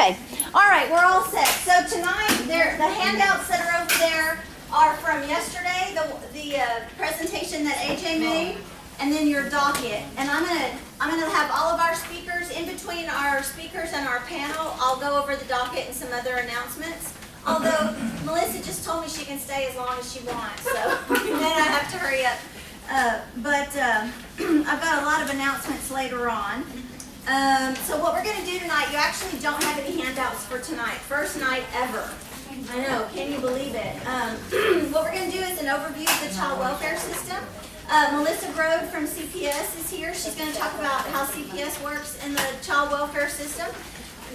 Okay. All right, we're all set. So tonight, the handouts that are over there are from yesterday, the presentation that AJ made, and then your docket. And I'm gonna have all of our speakers in between our speakers and our panel. I'll go over the docket and some other announcements. Although Melissa just told me she can stay as long as she wants, so then I have to hurry up. I've got a lot of announcements later on. So what we're going to do tonight, you actually don't have any handouts for tonight. First night ever. I know, can you believe it? What we're going to do is an overview of the child welfare system. Melissa Grode from CPS is here. She's going to talk about how CPS works in the child welfare system.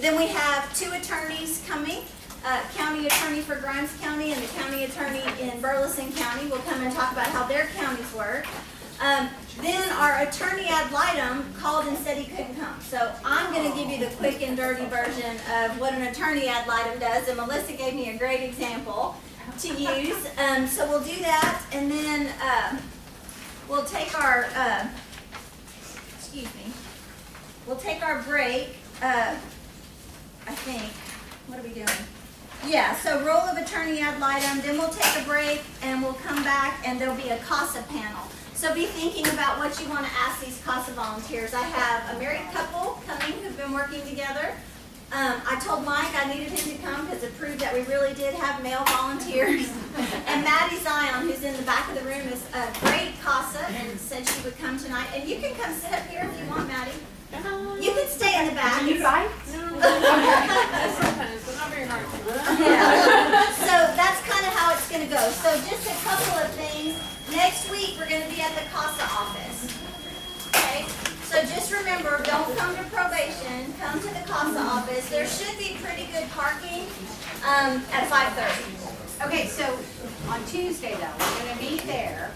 Then we have two attorneys coming. County attorney for Grimes County and the county attorney in Burleson County will come and talk about how their counties work. Then our attorney ad litem called and said he couldn't come. So I'm going to give you the quick and dirty version of what an attorney ad litem does, and Melissa gave me a great example to use. So we'll do that, and then we'll take our, we'll take our break, I think. What are we doing? Yeah, so role of attorney ad litem, then we'll take a break, and we'll come back, and there'll be a CASA panel. So be thinking about what you want to ask these CASA volunteers. I have a married couple coming who've been working together. I told Mike I needed him to come because it proved that we really did have male volunteers. And Maddie Zion, who's in the back of the room, is a great CASA and said she would come tonight. And you can come sit up here if you want, Maddie. You can stay in the back. Can you bite? No. Sometimes, but not very hard. Yeah. So that's kind of how it's going to go. So just a couple of things. Next week, we're going to be at the CASA office. Okay? So just remember, don't come to probation. Come to the CASA office. There should be pretty good parking at 5:30. Okay, so on Tuesday though, we're gonna meet there,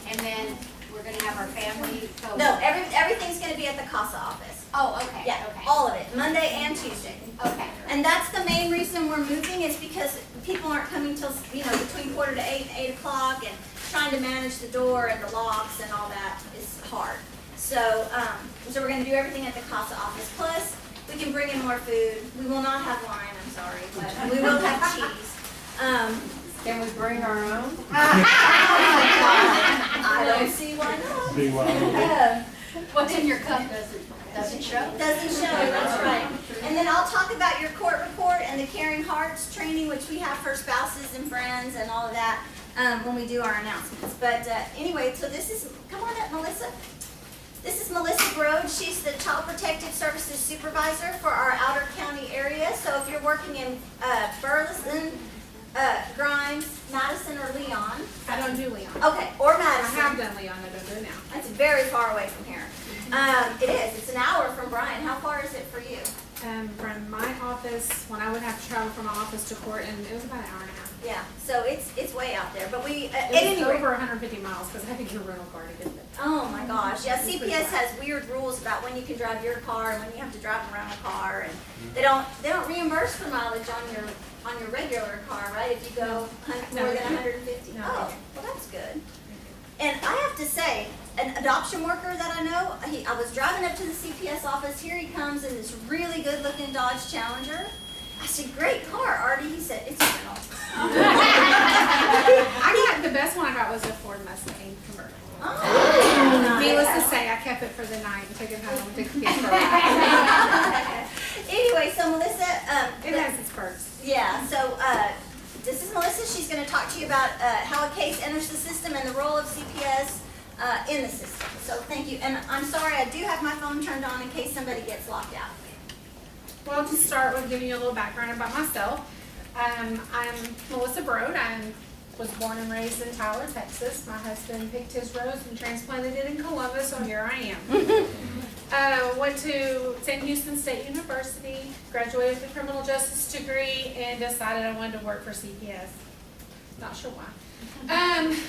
and then we're gonna have our family. No, everything's going to be at the CASA office. Oh, okay. Yeah, Okay. all of it, Monday and Tuesday. Okay. And that's the main reason we're moving is because people aren't coming till, between 7:45 and 8 o'clock, and trying to manage the door and the locks and all that is hard. So, so we're going to do everything at the CASA office. Plus, we can bring in more food. We will not have wine, I'm sorry, but we will have cheese. Can we bring our own? I don't see why not. Be wild. What's in your cup doesn't show? Doesn't show, that's right. And then I'll talk about your court report and the Caring Hearts training, which we have for spouses and friends and all of that when we do our announcements. But anyway, so this is, come on up, Melissa. This is Melissa Grode. She's the Child Protective Services Supervisor for our outer county area. So if you're working in Burleson, Grimes, Madison, or Leon. I don't do Leon. Okay, or I Madison. have done Leon, I don't do it now. That's very far away from here. It is. It's an hour from Bryan. How far is it for you? From my office, when I would have to travel from my office to court, and it was about an hour and a half. Yeah, so it's way out there. But we, at It was any rate, over 150 miles because I had to get a rental car to get there. oh my gosh, yeah. CPS has weird rules about when you can drive your car and when you have to drive around a car, and they don't reimburse for mileage on your regular car, right? If you go more than 150. No. Oh, well that's good. And I have to say, an adoption worker that I know, I was driving up to the CPS office. Here he comes in this really good-looking Dodge Challenger. I said, "Great car, Artie." He said, "It's a rental." The best one I got was a Ford Mustang convertible. Oh, Needless to nice. say, I kept it for the night and took it home and took the kids for a ride. Anyway, so Melissa, It has its perks. yeah, so this is Melissa. She's going to talk to you about how a case enters the system and the role of CPS in the system. So thank you. And I'm sorry, I do have my phone turned on in case somebody gets locked out. Well, I'll just start with giving you a little background about myself. I'm Melissa Brode. I was born and raised in Tyler, Texas. My husband picked his rose and transplanted it in Columbus, so here I am. Went to St. Houston State University, graduated with a criminal justice degree, and decided I wanted to work for CPS. Not sure why.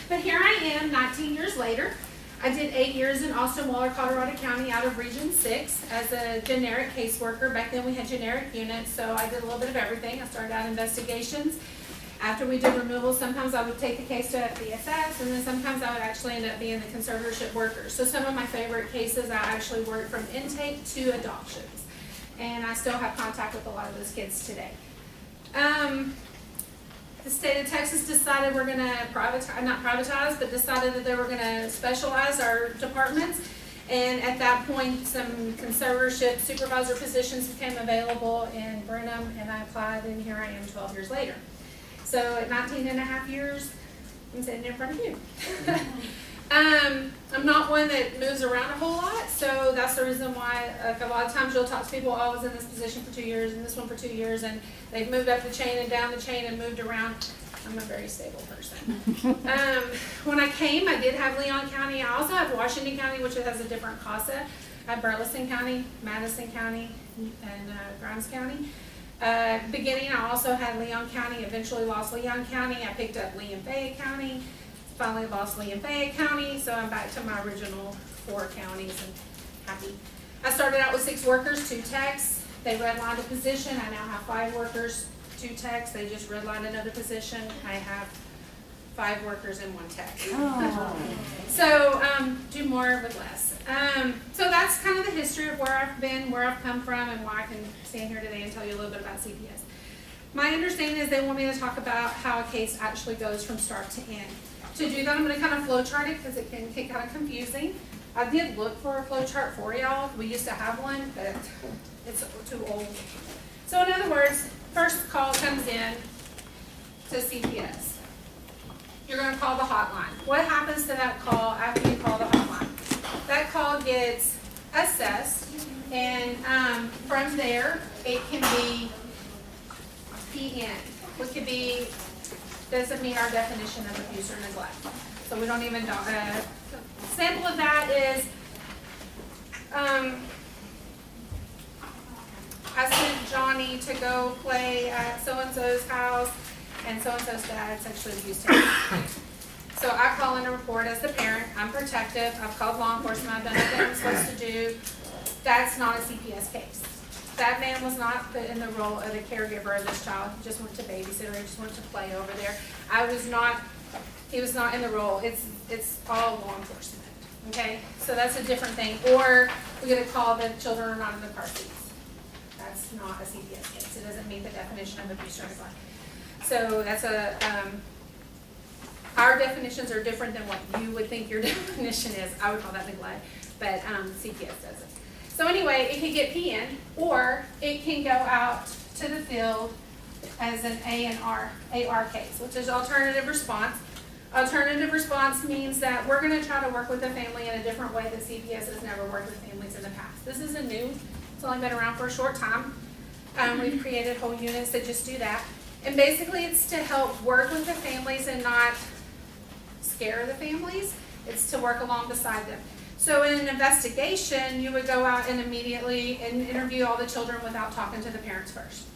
But here I am, 19 years later. I did 8 years in Austin, Waller, Colorado County out of Region 6 as a generic caseworker. Back then we had generic units, so I did a little bit of everything. I started out investigations. After we did removal, sometimes I would take the case to FDSS, and then sometimes I would actually end up being the conservatorship worker. So some of my favorite cases, I actually worked from intake to adoptions. and I still have contact with a lot of those kids today. The state of Texas decided we're gonna decided that they were gonna specialize our departments. And at that point, some conservatorship supervisor positions became available in Brenham, and I applied, and here I am 12 years later. So at 19 and a half years, I'm sitting in front of you. I'm not one that moves around a whole lot, so that's the reason why, like, a lot of times you'll talk to people, oh, I was in this position for 2 years and this one for 2 years, and they've moved up the chain and down the chain and moved around. I'm a very stable person. When I came, I did have Leon County. I also have Washington County, which has a different CASA. I have Burleson County, Madison County, and Grimes County. Beginning, I also had Leon County, eventually lost Leon County. I picked up Lee and Fayette County, finally lost Lee and Fayette County, so I'm back to my original 4 counties and happy. I started out with 6 workers, 2 techs. They redlined a position. I now have 5 workers, 2 techs. They just redlined another position. I have 5 workers and 1 tech. Oh. So do more with less. So that's kind of the history of where I've been, where I've come from, and why I can stand here today and tell you a little bit about CPS. My understanding is they want me to talk about how a case actually goes from start to end. To do that, I'm going to kind of flow chart it because it can get kind of confusing. I did look for a flow chart for y'all. We used to have one, but it's too old. So in other words, first call comes in to CPS. You're going to call the hotline. What happens to that call after you call the hotline? That call gets assessed, and from there, it can be PN, which could be, doesn't meet our definition of abuse or neglect. So we don't even know. Sample of that is, I sent Johnny to go play at so-and-so's house, and so-and-so's dad sexually abused him. So I call in a report as the parent. I'm protective. I've called law enforcement. I've done everything I'm supposed to do. That's not a CPS case. That man was not put in the role of the caregiver of this child. He just went to babysitter. He just went to play over there. He was not in the role. It's all law enforcement. Okay? So that's a different thing. Or we get a call that children are not in the car seats. That's not a CPS case. It doesn't meet the definition of abuse or neglect. So that's our definitions are different than what you would think your definition is. I would call that neglect, but CPS doesn't. So anyway, it can get PN, or it can go out to the field as an AR case, which is alternative response. Alternative response means that we're going to try to work with the family in a different way that CPS has never worked with families in the past. This isn't new. It's only been around for a short time. We've created whole units that just do that. And basically it's to help work with the families and not scare the families. It's to work along beside them. So in an investigation, you would go out and immediately interview all the children without talking to the parents first.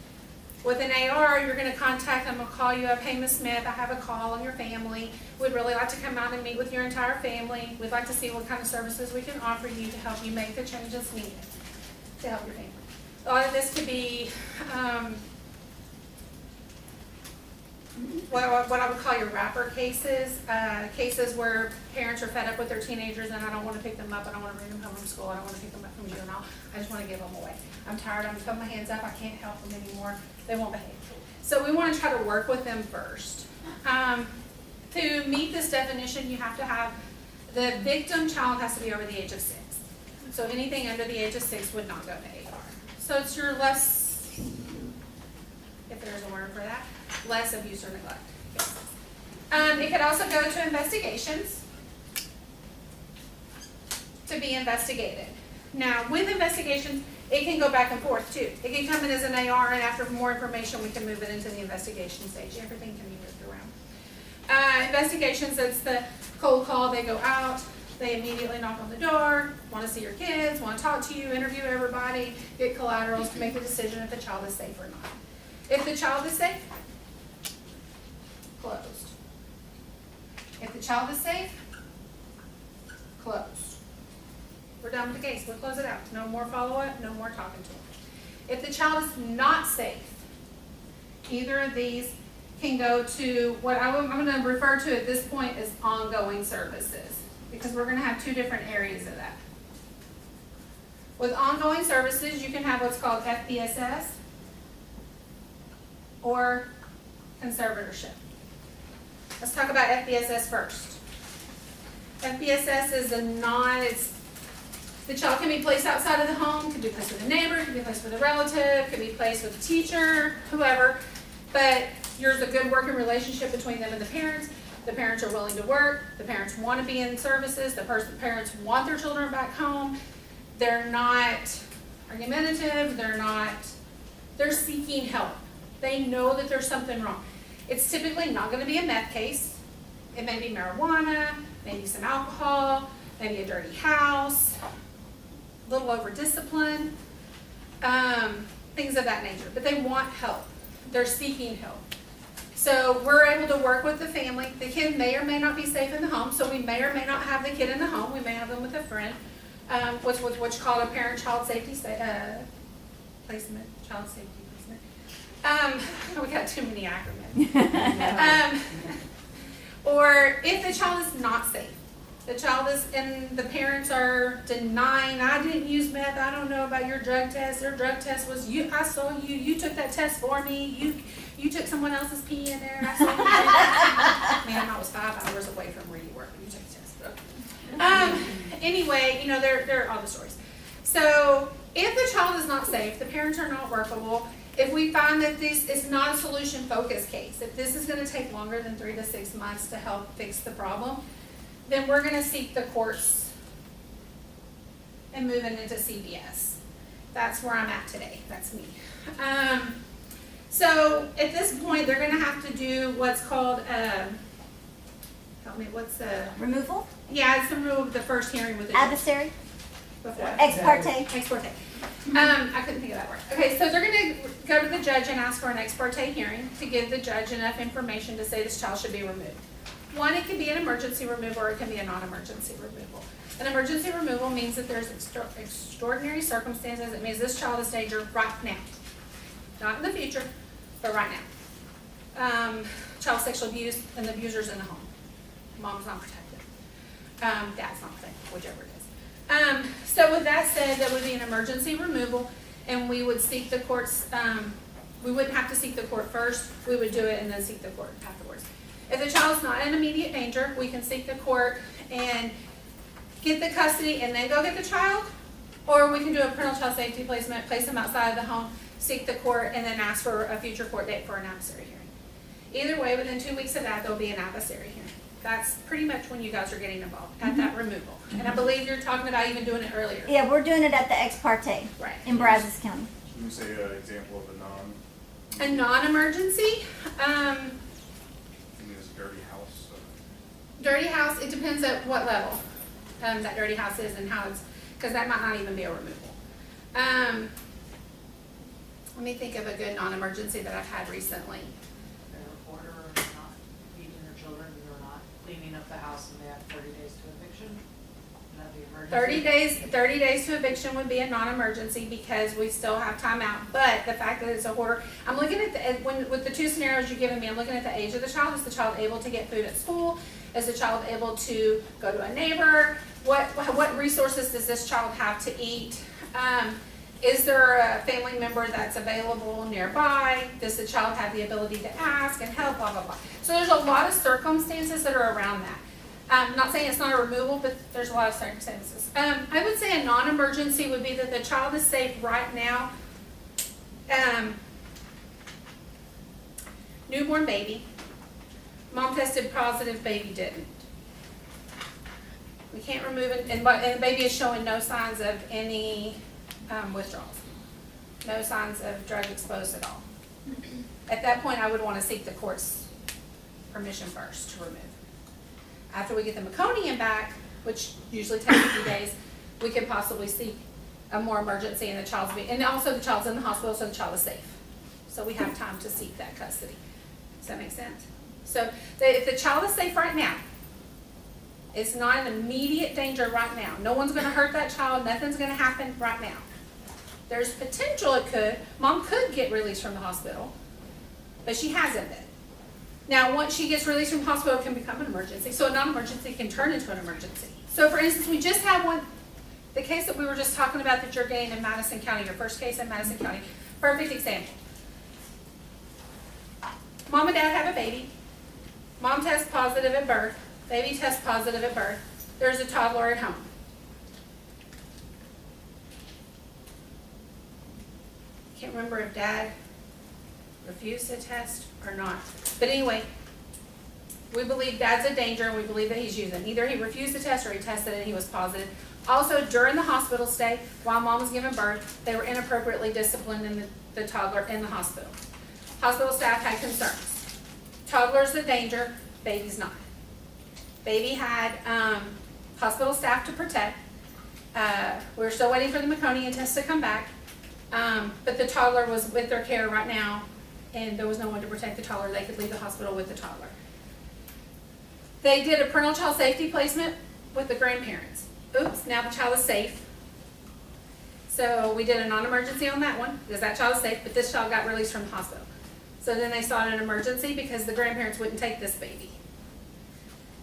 With an AR, you're going to contact them. I'll call you up, hey, Ms. Smith, I have a call on your family. We'd really like to come out and meet with your entire family. We'd like to see what kind of services we can offer you to help you make the changes needed to help your family. A lot of this could be what I would call your wrapper cases, cases where parents are fed up with their teenagers and I don't want to pick them up, I don't want to bring them home from school, I don't want to pick them up from juvenile, I just want to give them away. I'm tired, I'm putting my hands up, I can't help them anymore, they won't behave. So we want to try to work with them first. To meet this definition, you have to have, the victim child has to be over the age of 6. So anything under the age of 6 would not go to AR. So it's your less, if there's a word for that, less abuse or neglect cases. It could also go to investigations to be investigated. Now, with investigations, it can go back and forth too. It can come in as an AR, and after more information, we can move it into the investigation stage. Everything can be moved around. Investigations, that's the cold call. They go out, they immediately knock on the door, want to see your kids, want to talk to you, interview everybody, get collaterals to make the decision if the child is safe or not. If the child is safe, closed. If the child is safe, closed. We're done with the case. We'll close it out. No more follow-up, no more talking to them. If the child is not safe, either of these can go to what I'm going to refer to at this point as ongoing services, because we're going to have 2 different areas of that. With ongoing services, you can have what's called FBSS or conservatorship. Let's talk about FBSS first. FBSS is the child can be placed outside of the home, can be placed with a neighbor, can be placed with a relative, can be placed with a teacher, whoever, but there's a good working relationship between them and the parents. The parents are willing to work, the parents want to be in services, the parents want their children back home. They're not argumentative, they're seeking help. They know that there's something wrong. It's typically not going to be a meth case. It may be marijuana, maybe some alcohol, maybe a dirty house, a little over discipline, things of that nature. But they want help. They're seeking help. So we're able to work with the family. The kid may or may not be safe in the home, so we may or may not have the kid in the home. We may have them with a friend, what's called a parent-child safety placement, child safety placement. We got too many acronyms. Or if the child is not safe, the child is, and the parents are denying, I didn't use meth, I don't know about your drug test, their drug test was, I saw you took that test for me, you took someone else's pee in there, I saw you. Man, I was 5 hours away from where you were, you took the test. Anyway, there are all the stories. So, if the child is not safe, the parents are not workable, if we find that this is not a solution-focused case, if this is going to take longer than 3 to 6 months to help fix the problem, then we're going to seek the courts and move it into CBS. That's where I'm at today. That's me. So at this point, they're going to have to do what's called, help me, what's the? Removal? Yeah, it's the removal of the first hearing with the Adversary? before. Ex parte? Ex parte. I couldn't think of that word. Okay, so they're going to go to the judge and ask for an ex parte hearing to give the judge enough information to say this child should be removed. One, it can be an emergency removal or it can be a non-emergency removal. An emergency removal means that there's extraordinary circumstances. It means this child is in danger right now. Not in the future, but right now. Child sexual abuse and the abuser's in the home. Mom's not protected. Dad's not protected, whichever it is. So with that said, that would be an emergency removal, and we would seek the courts, we wouldn't have to seek the court first, we would do it and then seek the court afterwards. If the child's not in immediate danger, we can seek the court and get the custody and then go get the child, or we can do a parental child safety placement, place them outside of the home, seek the court, and then ask for a future court date for an adversary hearing. Either way, within 2 weeks of that, there'll be an adversary hearing. That's pretty much when you guys are getting involved, at that removal. And I believe you're talking about even doing it earlier. Yeah, we're doing it at the ex parte Right. in Brazos County. Can you say an example of a A non-emergency, I mean, it's a dirty house? dirty house, it depends at what level that dirty house is and how it's, because that might not even be a removal. Let me think of a good non-emergency that I've had recently. Their order of not feeding their children or not cleaning up the house and they have 30 days to eviction. Would that be emergency? 30 days to eviction would be a non-emergency because we still have time out. But the fact that it's a hoarder, I'm looking at with the 2 scenarios you've given me, I'm looking at the age of the child. Is the child able to get food at school? Is the child able to go to a neighbor? What resources does this child have to eat? Is there a family member that's available nearby? Does the child have the ability to ask and help, blah, blah, blah. So there's a lot of circumstances that are around that. I'm not saying it's not a removal, but there's a lot of circumstances. I would say a non-emergency would be that the child is safe right now. Newborn baby. Mom tested positive, baby didn't. We can't remove it, and the baby is showing no signs of any withdrawals. No signs of drug exposed at all. At that point, I would want to seek the court's permission first to remove. After we get the meconium back, which usually takes a few days, we could possibly seek a more emergency and and also the child's in the hospital, so the child is safe. So we have time to seek that custody. Does that make sense? So if the child is safe right now, it's not in immediate danger right now. No one's going to hurt that child. Nothing's going to happen right now. There's potential it could. Mom could get released from the hospital, but she hasn't been. Now, once she gets released from the hospital, it can become an emergency. So a non-emergency can turn into an emergency. So for instance, we just had one the case that we were just talking about that you're getting in Madison County, your first case in Madison County, perfect example. Mom and dad have a baby. Mom tests positive at birth. Baby tests positive at birth. There's a toddler at home. Can't remember if dad refused the test or not. But anyway, we believe dad's a danger and we believe that he's using. Either he refused the test or he tested and he was positive. Also, during the hospital stay, while mom was giving birth, they were inappropriately disciplined in the toddler in the hospital. Hospital staff had concerns. Toddler's a danger, baby's not. Baby had hospital staff to protect. We're still waiting for the meconium test to come back. But the toddler was with their care right now, and there was no one to protect the toddler. They could leave the hospital with the toddler. They did a parental child safety placement with the grandparents. Oops, now the child is safe. So we did a non-emergency on that one, because that child is safe, but this child got released from the hospital. So then they sought an emergency because the grandparents wouldn't take this baby.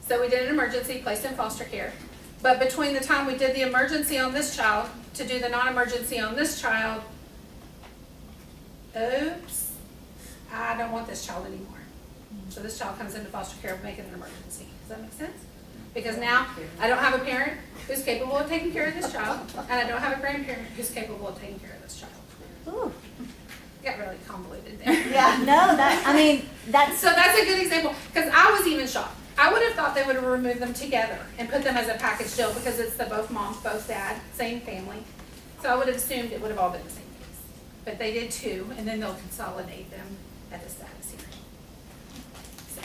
So we did an emergency, placed in foster care. But between the time we did the emergency on this child to do the non-emergency on this child, oops, I don't want this child anymore. So this child comes into foster care making an emergency. Does that make sense? Because now I don't have a parent who's capable of taking care of this child, and I don't have a grandparent who's capable of taking care of this child. Ooh. Got really convoluted there. Yeah, no, that's. So that's a good example, because I was even shocked. I would have thought they would have removed them together and put them as a package deal because it's the both moms, both dad, same family. So I would have assumed it would have all been the same case. But they did two, and then they'll consolidate them at the status hearing. So,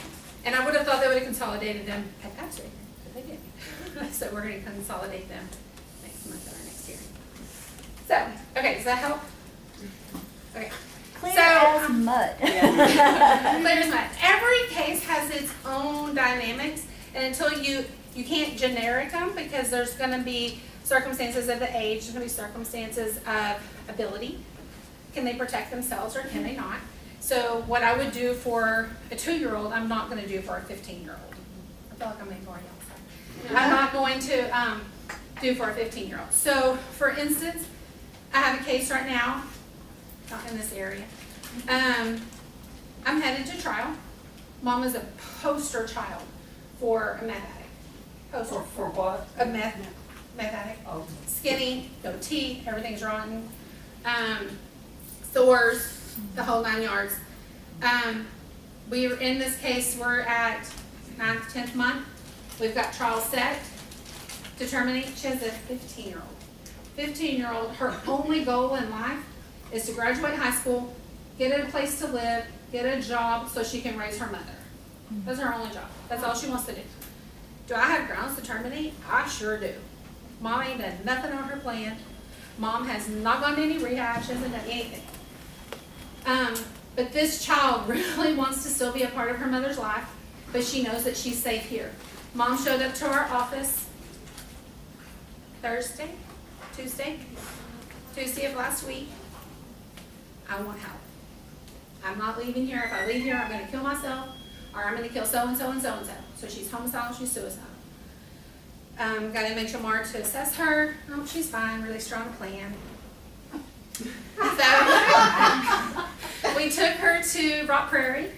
and I would have thought they would have consolidated them at that hearing, but they didn't. So we're going to consolidate them next month at our next hearing. So, okay, does that help? Okay. Clear So, as mud. Clear as mud. Every case has its own dynamics, and until you can't generic them because there's going to be circumstances of the age, there's going to be circumstances of ability. Can they protect themselves or can they not? So what I would do for a 2-year-old, I'm not going to do for a 15-year-old. I feel like I'm ignoring y'all. I'm not going to do for a 15-year-old. So for instance, I have a case right now. Not in this area. I'm headed to trial. Mom is a poster child for a meth addict. Poster. For what? A meth addict. Oh. Skinny, no teeth, everything's rotten. Sores, the whole 9 yards. We are in this case, we're at 9th, 10th month. We've got trial set. Determining she has a 15-year-old. 15-year-old, her only goal in life is to graduate high school, get a place to live, get a job so she can raise her mother. That's her only job. That's all she wants to do. Do I have grounds to terminate? I sure do. Mom ain't done nothing on her plan. Mom has not gone to any rehab. She hasn't done anything. But this child really wants to still be a part of her mother's life, but she knows that she's safe here. Mom showed up to our office Tuesday of last week. I want help. I'm not leaving here. If I leave here, I'm going to kill myself, or I'm going to kill so-and-so and so-and-so. So she's homicidal, she's suicidal. Got MHMR to assess her. Oh, she's fine, really strong plan. So we took her to Rock Prairie,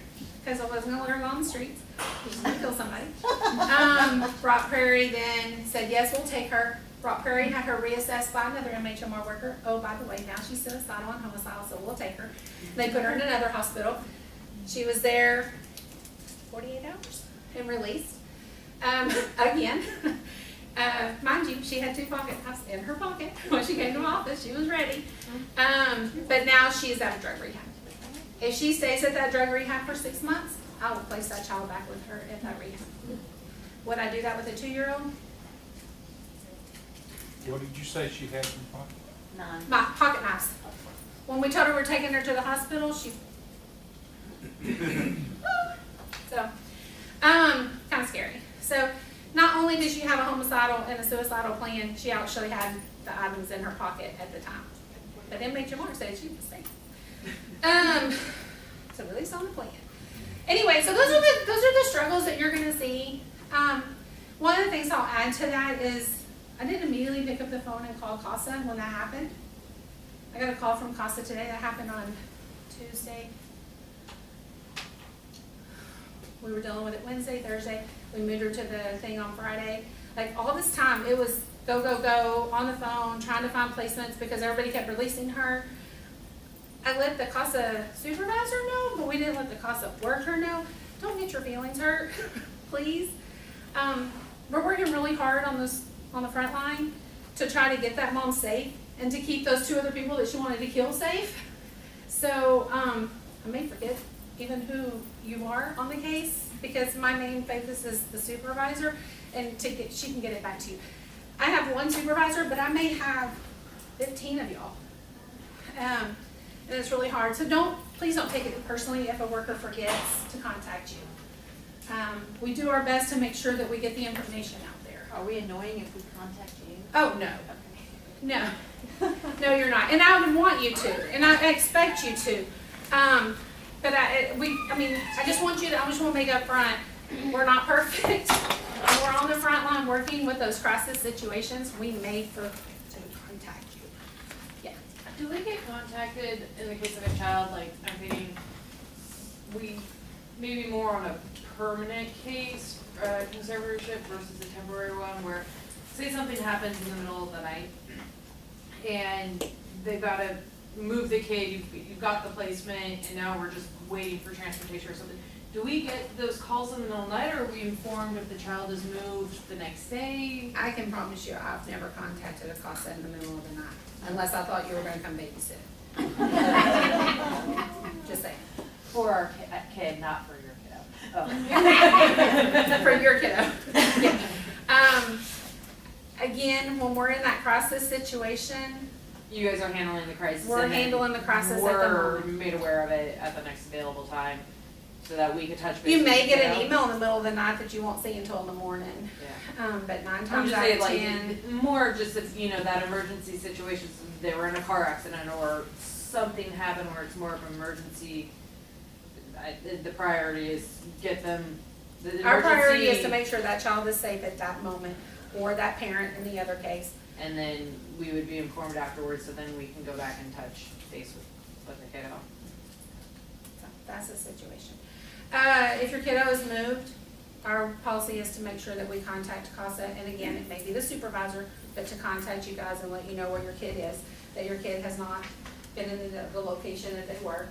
because I wasn't going to let her go on the streets. She's going to kill somebody. Rock Prairie then said, yes, we'll take her. Rock Prairie had her reassessed by another MHMR worker. Oh, by the way, now she's suicidal and homicidal, so we'll take her. They put her in another hospital. She was there 48 hours and released. Again, mind you, she had 2 pocket knives in her pocket when she came to my office. She was ready. But now she is at a drug rehab. If she stays at that drug rehab for 6 months, I will place that child back with her at that rehab. Would I do that with a 2-year-old? What did you say she had in her pocket? None. My pocket knives. When we told her we're taking her to the hospital, she so kind of scary. So not only did she have a homicidal and a suicidal plan, she actually had the items in her pocket at the time. But MHMR said she was safe. So release on the plan. Anyway, so those are the struggles that you're going to see. One of the things I'll add to that is I didn't immediately pick up the phone and call CASA when that happened. I got a call from CASA today. That happened on Tuesday. We were dealing with it Wednesday, Thursday. We moved her to the thing on Friday. Like all this time, it was go, go, go on the phone, trying to find placements because everybody kept releasing her. I let the CASA supervisor know, but we didn't let the CASA worker know. Don't get your feelings hurt, please. We're working really hard on the front line to try to get that mom safe and to keep those 2 other people that she wanted to kill safe. So I may forget even who you are on the case because my main focus is the supervisor and she can get it back to you. I have 1 supervisor, but I may have 15 of y'all. And it's really hard. So please don't take it personally if a worker forgets to contact you. We do our best to make sure that we get the information out there. Are we annoying if we contact you? Oh, no. No. No, you're not. And I would want you to. And I expect you to. But I just want to make up front, we're not perfect. We're on the front line working with those crisis situations. We may forget to contact you. Yeah. Do we get contacted in the case of a child, like, I'm thinking, we, maybe more on a permanent case, conservatorship versus a temporary one, where, say something happens in the middle of the night, and they've gotta move the kid, you've got the placement, and now we're just waiting for transportation or something. Do we get those calls in the middle of the night, or are we informed if the child is moved the next day? I can promise you, I've never contacted a CASA in the middle of the night, unless I thought you were gonna come babysit. Just saying. For our kid, not for your kiddo. Oh. For your kiddo. Yeah. Again, when we're in that crisis situation, You guys are handling the crisis. we're and then handling the crisis at the We're moment. made aware of it at the next available time, so that we could touch base. You may with get the an kiddo. email in the middle of the night that you won't see until in the morning. Yeah. But 9 I'm times just out saying, of like, 10, more just if, that emergency situation, so they were in a car accident or something happened where it's more of an emergency. The priority is get them, the emergency. our priority is to make sure that child is safe at that moment, or that parent in the other case. And then we would be informed afterwards, so then we can go back and touch base with the kiddo. So that's the situation. If your kiddo is moved, our policy is to make sure that we contact CASA, and again, it may be the supervisor, but to contact you guys and let you know where your kid is, that your kid has not been in the location that they were.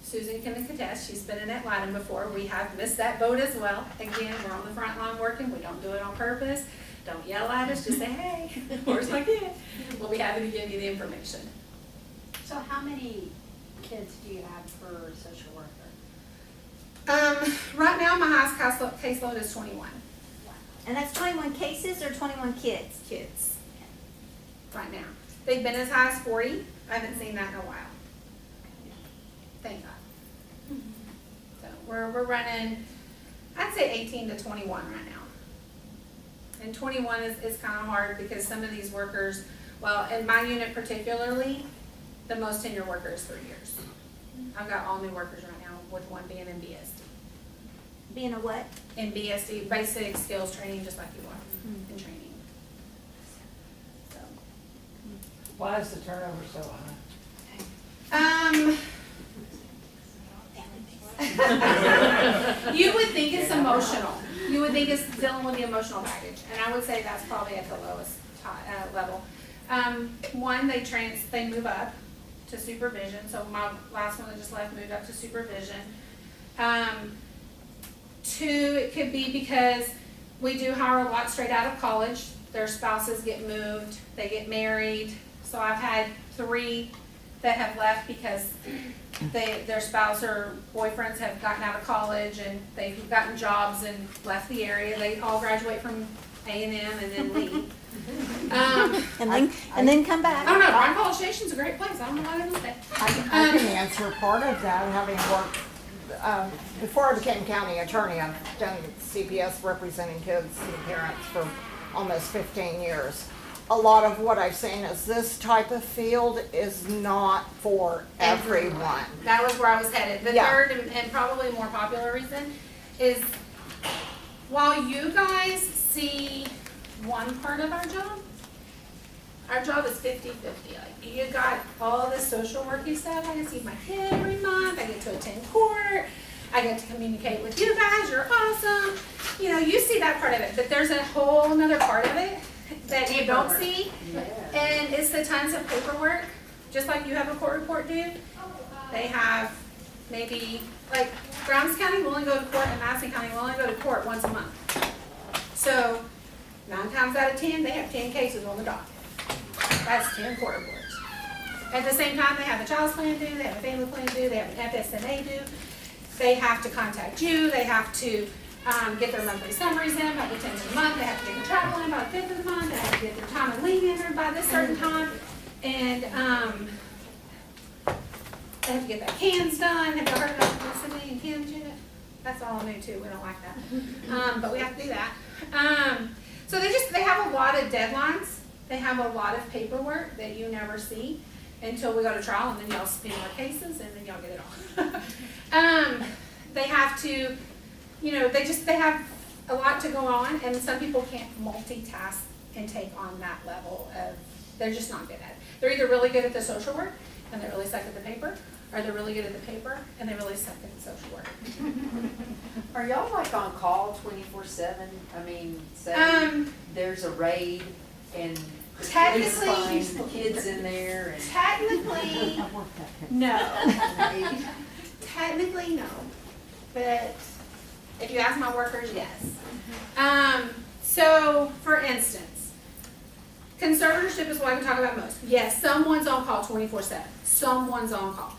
Susan can attest, she's been in Atlanta before. We have missed that boat as well. Again, we're on the front line working, we don't do it on purpose. Don't yell at us, just say, hey, where's my kid? We'll be happy to give you the information. So how many kids do you have per social worker? Right now, my highest caseload is 21 And that's 21 cases or 21 kids? kids right now. They've been as high as 40. I haven't seen that in a while. Thank God. So we're running, I'd say 18 to 21 right now. And 21 is kind of hard because some of these workers, well, in my unit particularly, the most tenure worker is 3 years. I've got all new workers right now, with one being in BSD. Being a what? In BSD, basic skills training, just like you are in training. So, Why is the turnover so high? You would think it's emotional. You would think it's dealing with the emotional baggage, and I would say that's probably at the lowest level. One, they move up to supervision. So my last one that just left moved up to supervision. 2, it could be because we do hire a lot straight out of college. Their spouses get moved, they get married. So I've had 3 that have left because their spouse or boyfriends have gotten out of college and they've gotten jobs and left the area. They all graduate from A&M and then leave. And then come back. I don't know, Ryan College Station's a great place. I don't know why they moved there. I can answer part of that, having worked, before I became county attorney, I've done CPS representing kids and parents for almost 15 years. A lot of what I've seen is this type of field is not for everyone. That was where I was headed. The Yeah. third and probably more popular reason is while you guys see one part of our job. Our job is 50-50. Like, you got all this social worky stuff. I get to see my kid every month. I get to attend court. I get to communicate with you guys. You're awesome. You know, you see that part of it. But there's a whole another part of it that you don't see. And it's the tons of paperwork. Just like you have a court report due, they have maybe, like, Grimes County will only go to court and Madison County will only go to court once a month. So 9 times out of 10, they have 10 cases on the docket. That's 10 court reports. At the same time, they have a child's plan due, they have a family plan due, they have an FSNA due. They have to contact you, they have to get their monthly summaries in by the 10th of the month, they have to get their travel in by the 5th of the month, they have to get their time and leave entered by this certain time, and they have to get their cans done. Have you heard about publicity and cans yet? That's all new too, we don't like that. But we have to do that. So they have a lot of deadlines. They have a lot of paperwork that you never see until we go to trial, and then y'all spin our cases, and then y'all get it all. They have to, you know, they have a lot to go on, and some people can't multitask and take on that level of, they're just not good at it. They're either really good at the social work, and they really suck at the paper, or they're really good at the paper, and they really suck at the social work. Are y'all like on call 24/7? I mean, say there's a raid and the police find kids in there and. Technically, no. Technically, no. But if you ask my workers, yes. So, for instance, conservatorship is what I can talk about most. Yes, someone's on call 24/7. Someone's on call.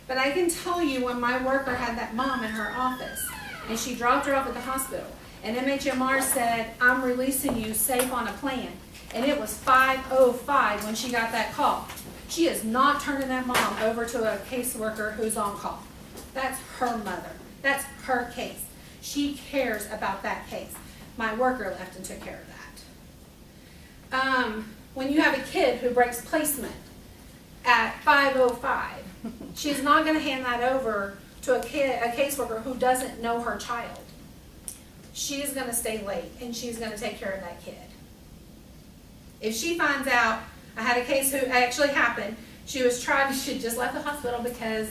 But I can tell you when my worker had that mom in her office and she dropped her off at the hospital and MHMR said, I'm releasing you safe on a plan. And it was 5:05 when she got that call. She is not turning that mom over to a caseworker who's on call. That's her mother. That's her case. She cares about that case. My worker left and took care of that. When you have a kid who breaks placement at 5:05, she's not going to hand that over to a caseworker who doesn't know her child. She's going to stay late and she's going to take care of that kid. If she finds out, I had a case who actually happened, she just left the hospital because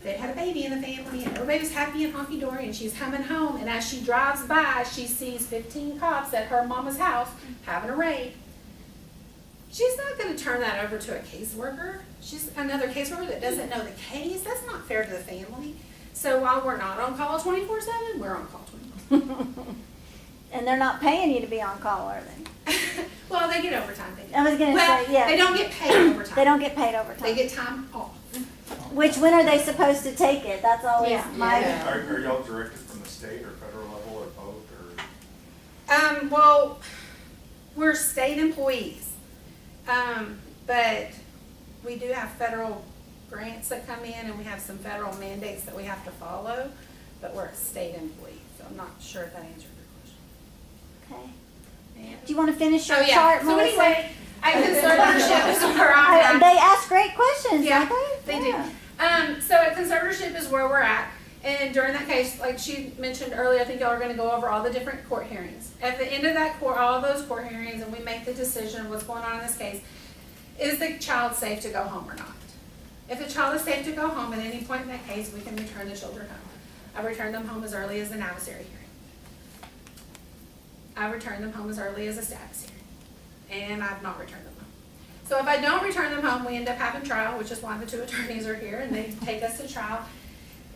they had a baby in the family and everybody was happy and honky-dory, and she's coming home, and as she drives by, she sees 15 cops at her mama's house having a raid. She's not going to turn that over to a caseworker. She's another caseworker that doesn't know the case. That's not fair to the family. So while we're not on call 24/7, we're on call 24/7. And they're not paying you to be on call, are they? Well, they get overtime. I was going to say, yeah. They don't get paid overtime. They don't get paid overtime. They get time off. When are they supposed to take it? That's always my. Yeah. Are y'all directed from the state or federal level or both, or? Well, we're state employees, but we do have federal grants that come in, and we have some federal mandates that we have to follow, but we're a state employee, so I'm not sure if that answered your question. Okay. Do you want to finish your Oh, yeah. chart, So Melissa? anyway, I conservatorship is where I'm at. They ask great questions, Yeah, don't they? they Yeah. do. So at conservatorship is where we're at. And during that case, like she mentioned earlier, I think y'all are going to go over all the different court hearings. At the end of that court, all those court hearings, and we make the decision what's going on in this case. Is the child safe to go home or not? If the child is safe to go home at any point in that case, we can return the children home. I return them home as early as an adversary hearing. I return them home as early as a status hearing. And I've not returned them home. So if I don't return them home, we end up having trial, which is why the 2 attorneys are here, and they take us to trial.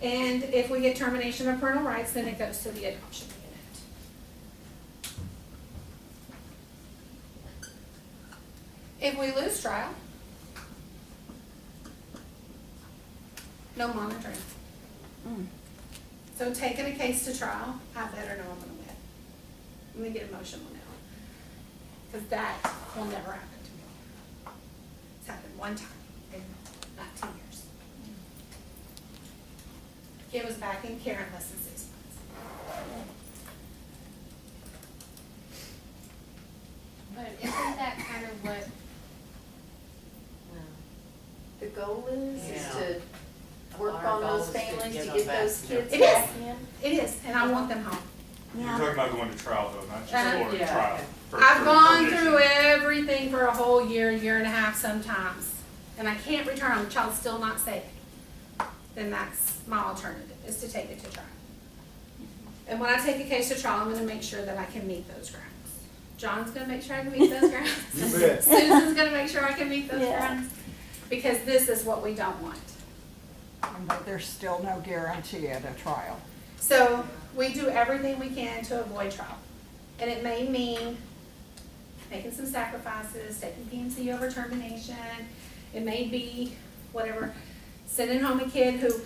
And if we get termination of parental rights, then it goes to the adoption unit. If we lose trial, no monitoring. So taking a case to trial, I better know I'm gonna win. I'm gonna get emotional now. Because that will never happen to me. It's happened one time in 19 years. It was back in care in less than 6 months. But isn't that kind of what, The goal is Yeah. to work Our on goal those is to families get to them get back those to their kids It back is. in? It is, and I want them home. You're Yeah. talking about going to trial though, not just going to Yeah. trial. I've gone permission. through everything for a whole year, year and a half sometimes, and I can't return them, the child's still not safe. Then that's my alternative, is to take it to trial. And when I take a case to trial, I'm gonna make sure that I can meet those grounds. John's gonna make sure I can meet those grounds. You bet. Susan's gonna make sure I can meet those Yeah. grounds, because this is what we don't want. But there's still no guarantee at a trial. So we do everything we can to avoid trial. And it may mean making some sacrifices, taking PMC over termination. It may be whatever, sending home a kid who,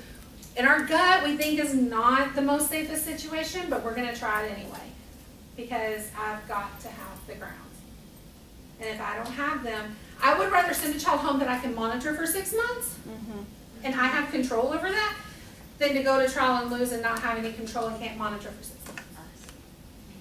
in our gut, we think is not the most safest situation, but we're gonna try it anyway. Because I've got to have the grounds. And if I don't have them, I would rather send a child home that I can monitor for 6 months and I have control over that, than to go to trial and lose and not have any control and can't monitor for 6 months.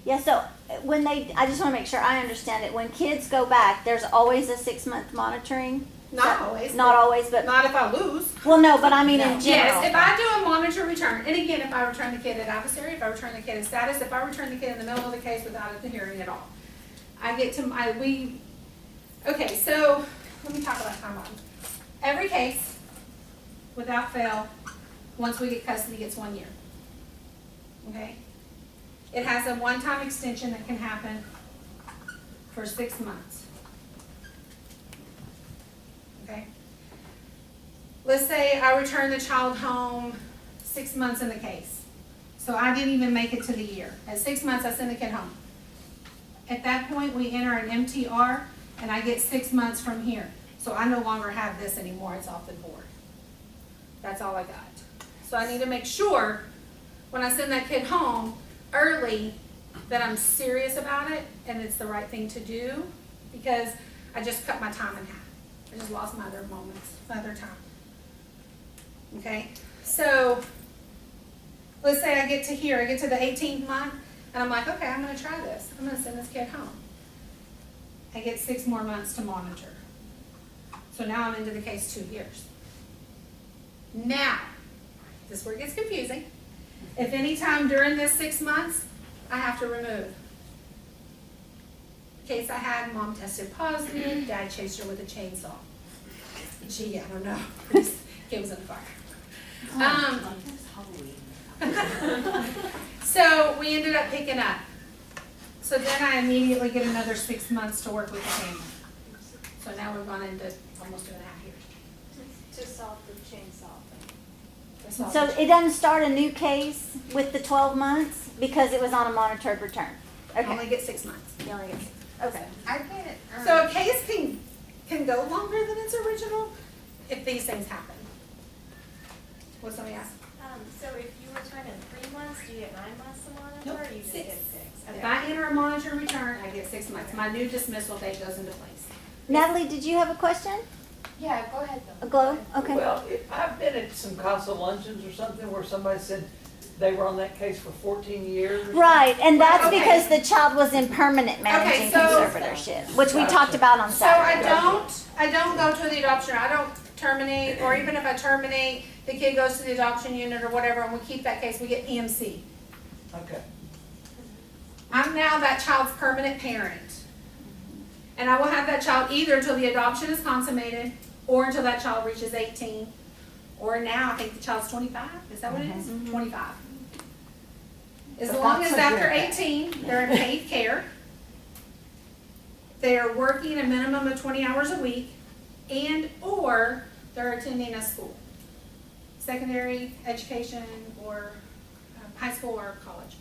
Yeah, so I just want to make sure I understand it. When kids go back, there's always a 6-month monitoring? Not always. Not always, but, Not if I lose. well, no, but I mean in general. Yes, if I do a monitor return, and again, if I return the kid at adversary, if I return the kid at status, if I return the kid in the middle of the case without a hearing at all. Okay, so let me talk about timeline. Every case, without fail, once we get custody, gets 1 year. Okay? It has a one-time extension that can happen for 6 months. Okay? Let's say I return the child home 6 months in the case. So I didn't even make it to the year. At 6 months, I send the kid home. At that point, we enter an MTR, and I get 6 months from here. So I no longer have this anymore, it's off the board. That's all I got. So I need to make sure, when I send that kid home early, that I'm serious about it, and it's the right thing to do, because I just cut my time in half. I just lost my other moments, my other time. Okay, so let's say I get to here, I get to the 18th month, and I'm like, okay, I'm gonna try this. I'm gonna send this kid home. I get 6 more months to monitor. So now I'm into the case 2 years. Now, this is where it gets confusing. If any time during this 6 months, I have to remove. Case I had, mom tested positive, dad chased her with a chainsaw. Gee, I don't know. This kid was on fire. So we ended up picking up. So then I immediately get another 6 months to work with the family. So now we've gone into almost 2.5 years. To solve the chainsaw thing. That's all. So it doesn't start a new case with the 12 months because it was on a monitored return? I Okay. only get 6 months. You only get 6. Okay. I get it. So a case can go longer than its original if these things happen. What's somebody ask? So if you return in 3 months, do you get 9 months to monitor, or you just 6. get 6? If I enter a monitor and return, I get 6 months. My new dismissal date goes into place. Natalie, did you have a question? Yeah, go ahead though. A glow? Okay. Well, I've been at some CASA luncheons or something where somebody said they were on that case for 14 years. Right, and that's Okay. because the child was in permanent managing so- conservatorship, which we talked about on So Saturday. I don't go to the adoption, I don't terminate, or even if I terminate, the kid goes to the adoption unit or whatever, and we keep that case, we get PMC. Okay. I'm now that child's permanent parent. And I will have that child either until the adoption is consummated, or until that child reaches 18, or now, I think the child's 25, is that what it is? 25. As But long that's as a after good 18, they're in paid care. They're working a minimum of 20 hours a week, or they're attending a school. Secondary education, or high school or college.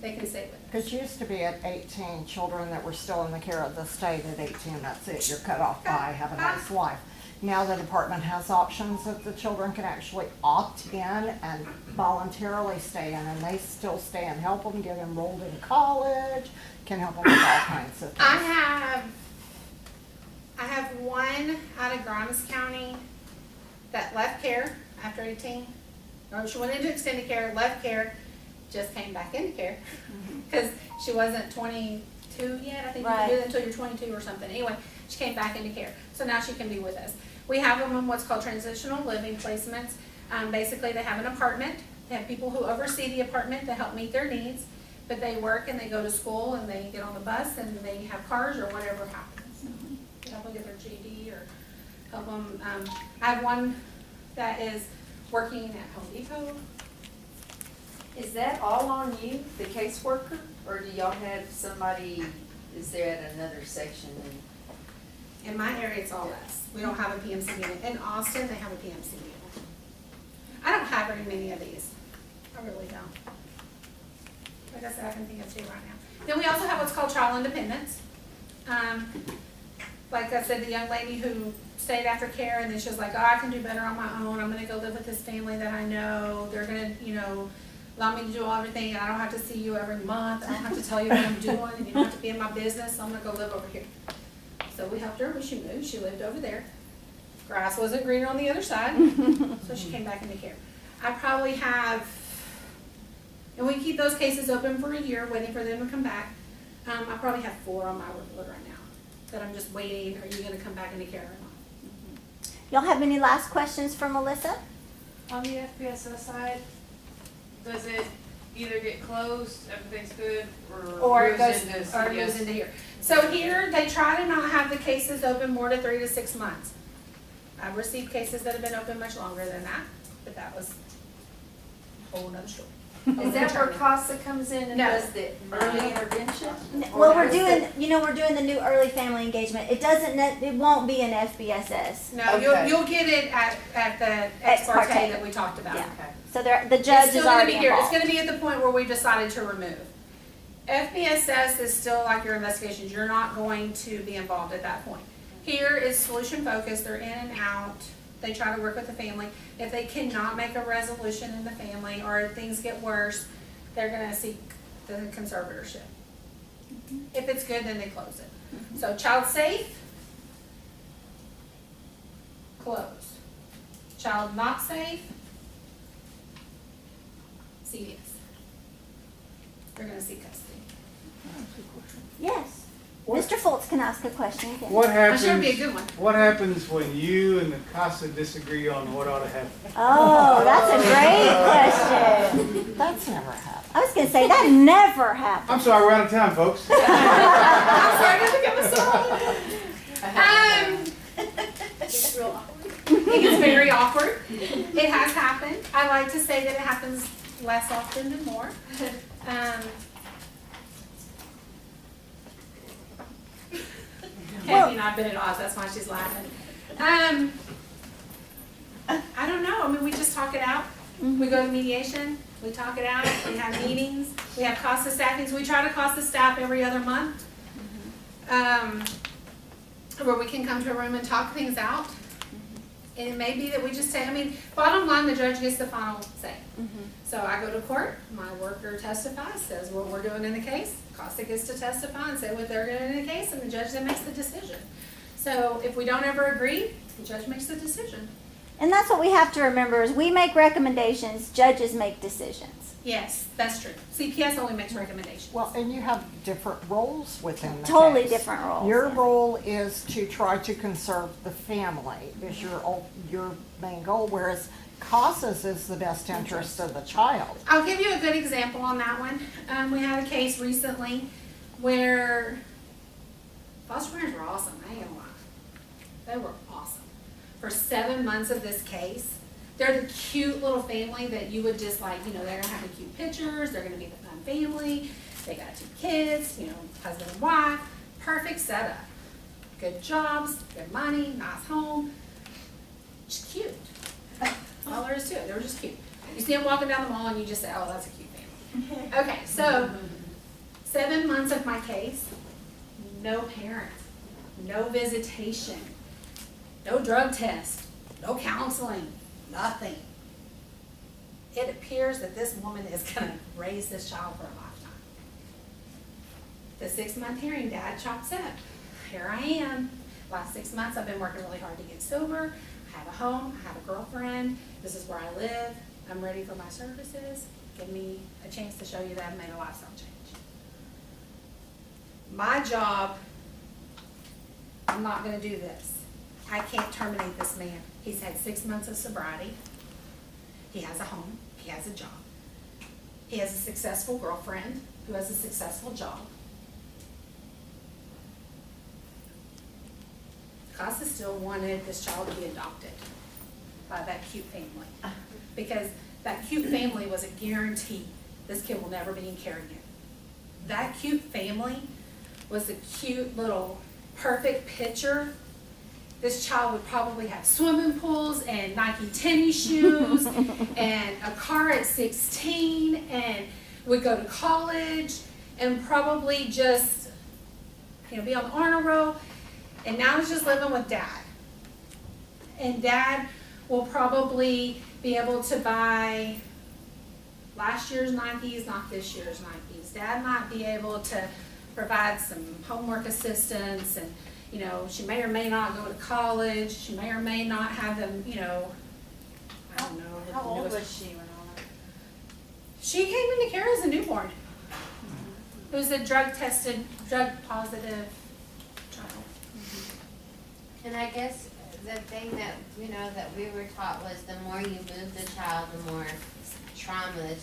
They can stay with us. Because used to be at 18, children that were still in the care of the state at 18, that's it, you're cut off by have a nice life. Now the department has options that the children can actually opt in and voluntarily stay in, and they still stay and help them get enrolled in college, can help them with all kinds of things. I have one out of Grimes County that left care after 18. Or she went into extended care, left care, just came back into care. Because she wasn't 22 yet. I think you can do that until you're 22 or something. Anyway, she came back into care. So now she can be with us. We have them in what's called transitional living placements. Basically, they have an apartment. They have people who oversee the apartment to help meet their needs. but they work and they go to school and they get on the bus and they have cars or whatever happens. Help them get their GED or help them, I have one that is working at Home Depot. Is that all on you, the caseworker, or do y'all have somebody, is there at another section? In my area, it's all us. We don't have a PMC unit. In Austin, they have a PMC unit. I don't have very many of these. I really don't. Like I said, I can think of two right now. Then we also have what's called child independence. Like I said, the young lady who stayed after care and then she was like, oh, I can do better on my own. I'm gonna go live with this family that I know. They're gonna, allow me to do everything and I don't have to see you every month. I don't have to tell you what I'm doing and you don't have to be in my business. So I'm gonna go live over here. So we helped her when she moved. She lived over there. Grass wasn't greener on the other side. So she came back into care. I probably have, and we keep those cases open for a year, waiting for them to come back. I probably have 4 on my workload right now that I'm just waiting. Are you gonna come back into care or not? Y'all have any last questions for Melissa? On the FPSS side, does it either get closed, everything's good, Or it moves goes, into or it CPS? goes into here. So here, they try to not have the cases open more than 3 to 6 months. I've received cases that have been open much longer than that, but that was a whole nother story. Is that where CASA comes in and No. does the early intervention? Well, Or we're does doing, we're doing the new early family engagement. It doesn't, it won't be an FBSS. No, Okay. you'll get it at the Ex ex parte. parte that we talked about. Yeah. Okay. So the judge It's still is gonna already be here. It's involved. gonna be at the point where we've decided to remove. FBSS is still like your investigations. You're not going to be involved at that point. Here is solution focused. They're in and out. They try to work with the family. If they cannot make a resolution in the family or if things get worse, they're gonna seek the conservatorship. If it's good, then they close it. So child safe, close. Child not safe, CPS. They're gonna seek custody. Yes. Mr. Fultz can ask a question. Again. What I'm sure it'd be a happens, good one. what happens when you and the CASA disagree on what ought to happen? Oh, that's a great question. That's never happened. I was gonna say that never happened. I'm sorry, we're out of time, folks. I'm sorry, I didn't think I was It's real awkward. It gets very awkward. It has happened. I like to say that it happens less often than more. Kathy and I have been at odds, that's why she's laughing. I don't know, I mean, we just talk it out. We go to mediation, we talk it out, we have meetings, we have CASA staffings, we try to CASA staff every other month. Where we can come to a room and talk things out. And it may be that we just say, I mean, bottom line, the judge gets the final say. So I go to court, my worker testifies, says what we're doing in the case. CASA gets to testify and say what they're doing in the case, and the judge then makes the decision. So if we don't ever agree, the judge makes the decision. And that's what we have to remember is we make recommendations, judges make decisions. Yes, that's true. CPS only makes recommendations. Well, and you have different roles within the Totally case. different roles. Your yeah. role is to try to conserve the family, is your main goal, whereas CASA's is the best interest of the child. I'll give you a good example on that one. We had a case recently where foster parents were awesome. I ain't gonna lie. They were awesome. For 7 months of this case, they're the cute little family that you would just like, they're gonna have the cute pictures, they're gonna be the fun family, they got 2 kids, husband and wife, perfect setup. Good jobs, good money, nice home, just cute. All there is to it, they were just cute. You see them walking down the mall and you just say, oh, that's a cute family. Okay, so 7 months of my case, no parent, no visitation, no drug test, no counseling, nothing. It appears that this woman is gonna raise this child for a lifetime. The 6-month hearing, dad chops up. Here I am. Last 6 months I've been working really hard to get sober. I have a home, I have a girlfriend, this is where I live, I'm ready for my services. Give me a chance to show you that I've made a lifestyle change. My job, I'm not gonna do this. I can't terminate this man. He's had 6 months of sobriety. He has a home, he has a job. He has a successful girlfriend. who has a successful job. CASA still wanted this child to be adopted by that cute family. Because that cute family was a guarantee this kid will never be in care again. That cute family was a cute little perfect picture. This child would probably have swimming pools and Nike tennis shoes and a car at 16 and would go to college and probably just, be on the honor roll. And now he's just living with dad. And dad will probably be able to buy last year's Nikes, not this year's Nikes. Dad might be able to provide some homework assistance and, she may or may not go to college. She may or may not have them, I don't know. How old was she when all that? She came into care as a newborn. It was a drug positive child. And I guess the thing that, that we were taught was the more you move the child, the more trauma that,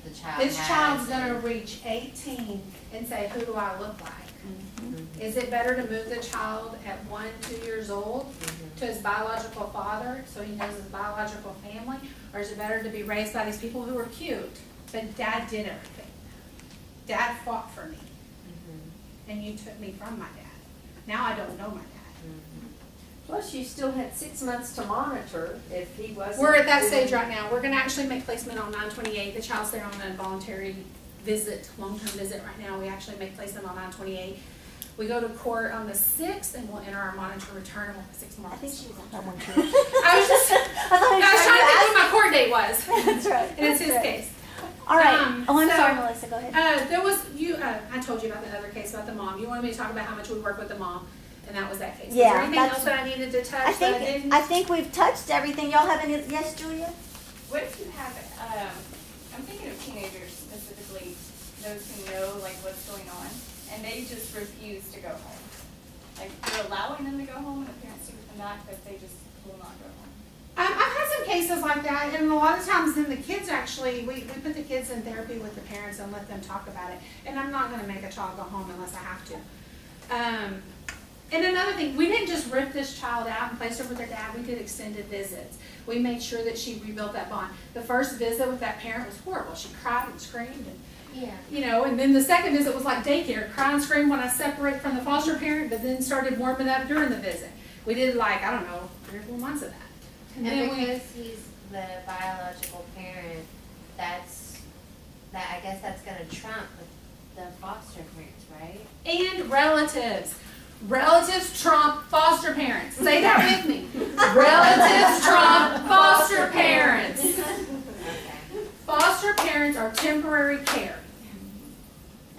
the child has. This child's gonna reach 18 and say, who do I look like? Is it better to move the child at 1, 2 years old to his biological father so he knows his biological family? Or is it better to be raised by these people who are cute, but dad did everything? Dad fought for me. And you took me from my dad. Now I don't know my dad. Plus, you still had 6 months to monitor if he wasn't. We're at that stage right now. We're gonna actually make placement on 9/28. The child's there on a voluntary visit, long-term visit right now. We actually make placement on 9/28. We go to court on the 6th and we'll enter our monitor return in 6 months. I think she was on. I was trying to think what my court date was. That's right. And it's his case. All right. I'm sorry, Melissa. Go ahead. There was, I told you about the other case about the mom. You wanted me to talk about how much we work with the mom, and that was that case. Yeah, Was there anything that's- else that I needed to touch I that I didn't? think we've touched everything. Y'all have any? Yes, Julia. What if you have, I'm thinking of teenagers specifically, those who know like what's going on, and they just refuse to go home. Like you're allowing them to go home and the parents do come back, but they just will not go home. I've had some cases like that, and a lot of times then the kids actually, we put the kids in therapy with the parents and let them talk about it. And I'm not gonna make a child go home unless I have to. And another thing, we didn't just rip this child out and place her with her dad, we did extended visits. We made sure that she rebuilt that bond. The first visit with that parent was horrible. She cried and screamed and, and then the second visit was like daycare, cry and scream when I separate from the foster parent, but then started warming up during the visit. We did 3 or 4 months of that. And because he's the biological parent, I guess that's gonna trump the foster parents, right? And relatives. Relatives trump foster parents. Say that with me. Relatives trump foster parents. Foster parents are temporary care.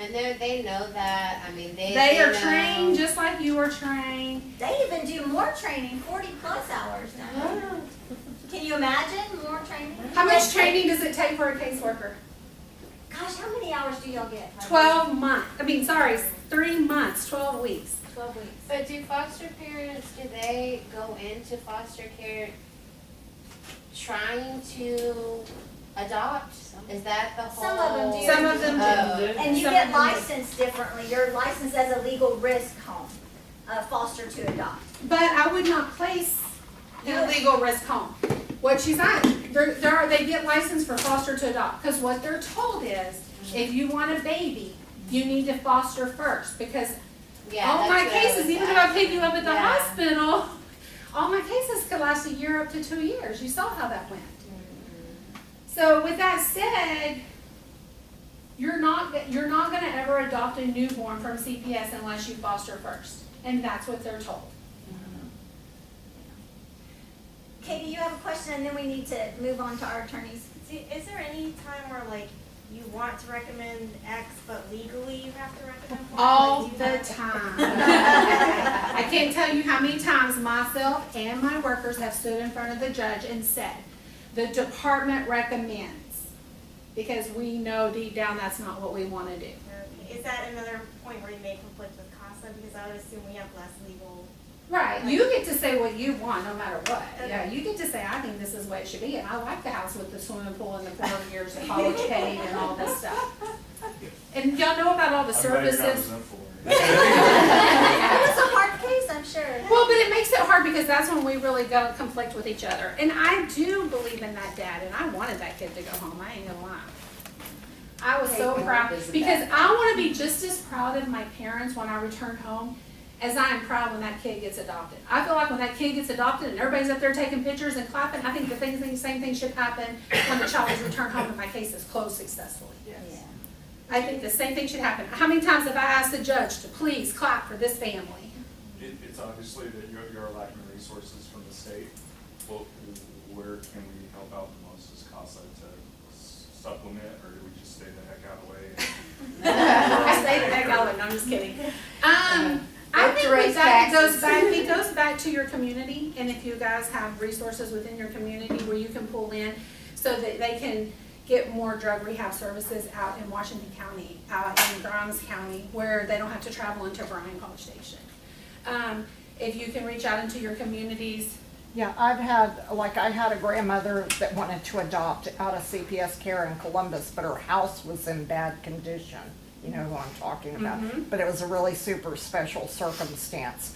And they know that, They are know. trained just like you are trained. They even do more training, 40+ hours now. Can you imagine more training? How much training does it take for a caseworker? Gosh, how many hours do y'all get? 12 months. 3 months, 12 weeks. 12 weeks. But do foster parents, do they go into foster care trying to adopt? Is that the whole? Some of them do. Some of them do. Oh. And you Some get of them do. licensed differently. You're licensed as a legal risk home, foster to adopt. But I would not place in a legal risk home. What she's at, they get licensed for foster to adopt. Because what they're told is, if you want a baby, you need to foster first. Because all my cases, even if I pick you up at the hospital, all my cases could last a year up to 2 years. You saw how that went. So with that said, you're not going to ever adopt a newborn from CPS unless you foster first. And that's what they're told. Katie, you have a question, and then we need to move on to our attorneys. Is there any time where you want to recommend X, but legally you have to recommend Y? All the time. I can't tell you how many times myself and my workers have stood in front of the judge and said, the department recommends, because we know deep down that's not what we want to do. Is that another point where you may conflict with CASA? Because I would assume we have less legal. Right, you get to say what you want no matter what. Yeah, you get to say, I think this is the way it should be, and I like the house with the swimming pool and the 4 years of college paid and all this stuff. And y'all know about all the I'm glad you're not services. resentful. It was a hard case, I'm sure. Well, but it makes it hard because that's when we really go conflict with each other. And I do believe in that dad, and I wanted that kid to go home, I ain't gonna lie. I was so Hey, proud, isn't because that- I wanna be just as proud of my parents when I return home as I am proud when that kid gets adopted. I feel like when that kid gets adopted and everybody's up there taking pictures and clapping, I think the same thing should happen when the child is returned home and my case is closed successfully. Yeah. I think the same thing should happen. How many times have I asked the judge to please clap for this family? It's obviously that you're lacking resources from the state. Well, where can we help out the most? Is CASA to supplement, or do we just stay the heck out of the way? I say the heck out of it, no, I'm just kidding. I Have think to raise with that, taxes. it goes back to your community, and if you guys have resources within your community where you can pull in so that they can get more drug rehab services out in Washington County, out in Grimes County, where they don't have to travel into Bryan College Station. If you can reach out into your communities. Yeah, I had a grandmother that wanted to adopt out of CPS care in Columbus, but her house was in bad condition. You know who I'm talking about. Mhm. But it was a really super special circumstance.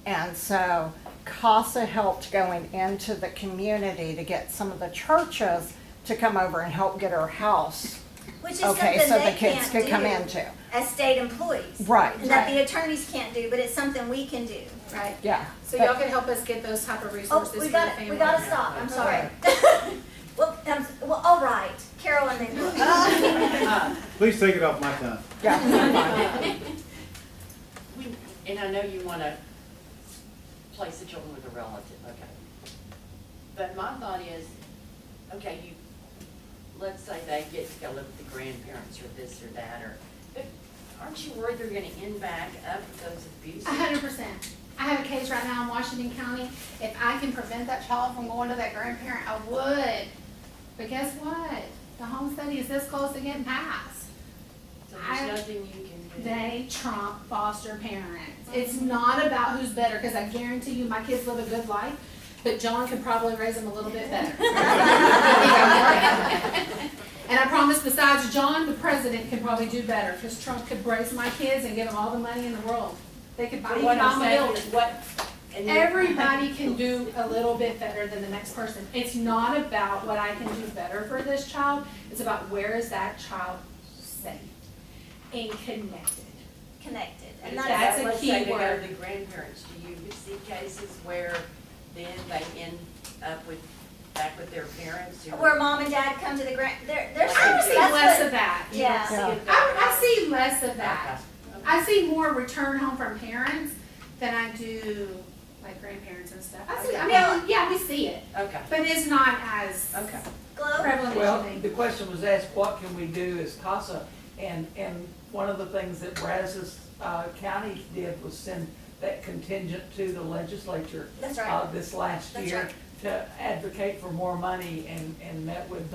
And so CASA helped going into the community to get some of the churches to come over and help get her house. Which is Okay, something so they the kids can't could do come into. as state employees. Right. And that the attorneys can't do, but it's something we can do. Right. Yeah. So but- y'all can help us get those type of Oh, resources for we the got family. we gotta stop, I'm sorry. Well, all right, Carol and then. Please take it off my time. Yeah. And I know you wanna place the children with a relative, okay. But my thought is, okay, let's say they get to go live with the grandparents or this or that, but aren't you worried they're gonna end back up with those abuses? 100%. I have a case right now in Washington County. If I can prevent that child from going to that grandparent, I would. But guess what? The home study is this close to getting passed. So there's nothing you can do. They trump foster parents. It's not about who's better, because I guarantee you my kids live a good life, but John could probably raise them a little bit better. And I promise besides John, the president can probably do better, because Trump could raise my kids and give them all the money in the world. They could buy But them what I'm a saying building. is what, and you- Everybody can do a little bit better than the next person. It's not about what I can do better for this child. It's about where is that child safe and connected. Connected, and But that's, a let's key say they go word. to the grandparents, do you see cases where then they end up back with their parents? Or- where mom and dad come to the there's. I would see that's less what- of that. Yeah. See it I see less of that. Okay. I see more return home from parents than I do like grandparents and stuff. I mean, yeah, we see it, Okay, but it's not as okay. Glow? prevalent as Well, you think. the question was asked, what can we do as CASA? And one of the things that Brazos County did was send that contingent to the legislature That's right. this last That's year right. to advocate for more money and met with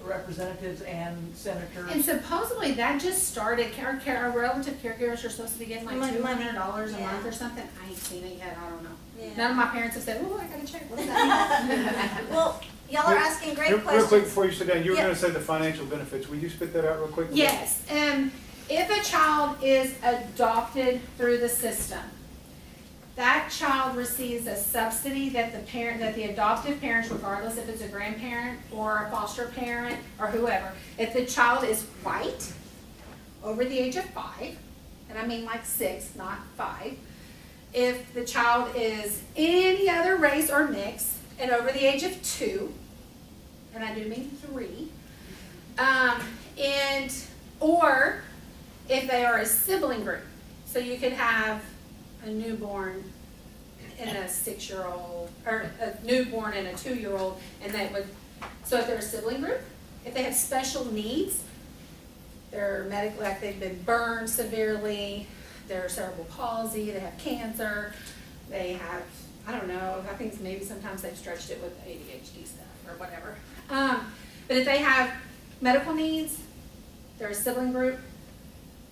representatives and senators. And supposedly that just started, our relative caregivers are supposed to be getting like Money. $200 a Yeah. month or something. I ain't seen it yet, I don't know. Yeah. None of my parents have said, oh, I gotta check, what's that? Well, y'all are asking great Real questions. quick before you sit down, you were Yeah. gonna say the financial benefits. Will you spit that out real quick? Yes, if a child is adopted through the system, that child receives a subsidy that the adoptive parents, regardless if it's a grandparent or a foster parent or whoever, if the child is white, over the age of 5, and I mean like 6, not 5, if the child is any other race or mix and over the age of 2, and I do mean 3, or if they are a sibling group. So you could have a newborn and a 6-year-old, or a newborn and a 2-year-old, and that would, so if they're a sibling group, if they have special needs, they're medically, like they've been burned severely, they're cerebral palsy, they have cancer, they have, I don't know, I think maybe sometimes they've stretched it with ADHD stuff or whatever. But if they have medical needs, they're a sibling group,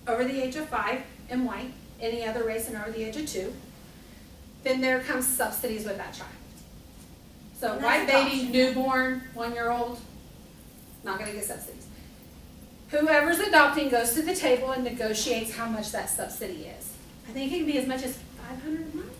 over the age of 5 and white, any other race and over the age of 2, then there comes subsidies with that child. So And white that's baby, adoption. newborn, 1-year-old, not gonna get subsidies. whoever's adopting goes to the table and negotiates how much that subsidy is. I think it can be as much as $500 a month.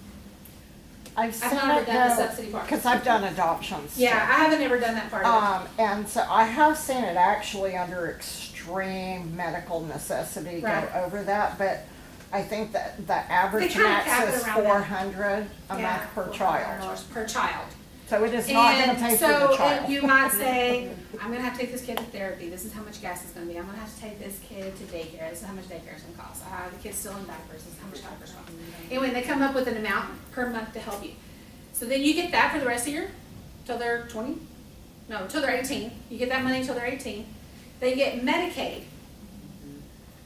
I've seen never it done the go, subsidy part. because I've done adoptions. too. Yeah, I haven't ever done that part of it. And so I have seen it actually under extreme medical necessity go Right. over that, but I think that the average kinda max cap it is around that. 400 a Yeah, month per $400 child. per child. So it is not gonna pay for the And child. so you might say, I'm gonna have to take this kid to therapy, this is how much gas it's gonna be, I'm gonna have to take this kid to daycare, this is how much daycare is gonna cost, the kid's still in diapers, this is how much diapers cost. Anyway, they come up with an amount per month to help you. So then you get that for the rest of your, till they're 20, no, till they're 18, you get that money till they're 18. They get Medicaid,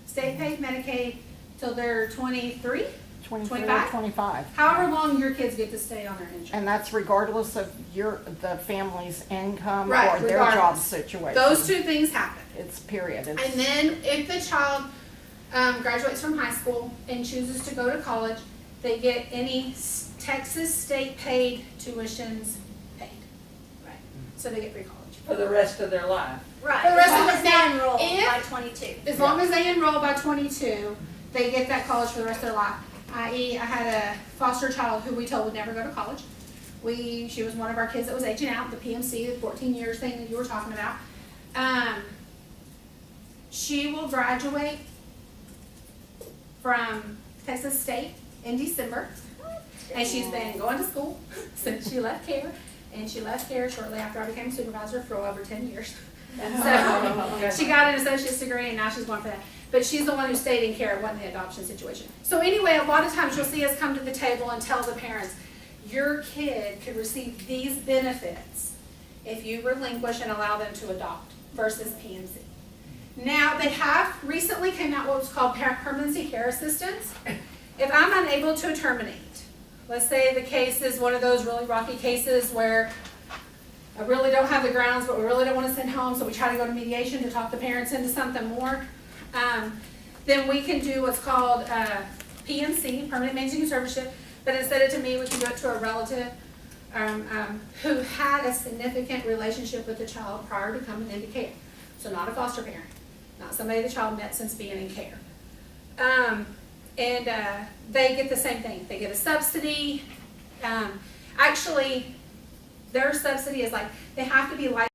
state paid Medicaid till they're 23, 23 or 25? 25. however long your kids get to stay on their insurance. And that's regardless of the family's income Right, or their job regardless. situation. Those two things happen. It's period. And It's, then if the child graduates from high school and chooses to go to college, they get any Texas state paid tuitions paid. Right. So they get free college. For the rest of their life. Right, For the rest as long of as it, they now, enroll if- by 22. As long as they enroll by 22, they get that college for the rest of their life. I.e., I had a foster child who we told would never go to college. She was one of our kids that was aging out, the PMC, the 14 years thing that you were talking about. She will graduate from Texas State in December. And she's been going to school since she left care. And she left care shortly after I became a supervisor for over 10 years. So she got an associate's degree and now she's going for that. But she's the one who stayed in care, it wasn't the adoption situation. So anyway, a lot of times you'll see us come to the table and tell the parents, your kid could receive these benefits if you relinquish and allow them to adopt versus PMC. Now, they have recently came out what was called permanency care assistance. If I'm unable to terminate, let's say the case is one of those really rocky cases where I really don't have the grounds, but we really don't want to send home, so we try to go to mediation to talk the parents into something more. Then we can do what's called PMC, permanent managing conservatorship, but instead of to me, we can do it to a relative who had a significant relationship with the child prior to coming into care. So not a foster parent, not somebody the child met since being in care. And they get the same thing. They get a subsidy. Actually, their subsidy is like, they have to be licensed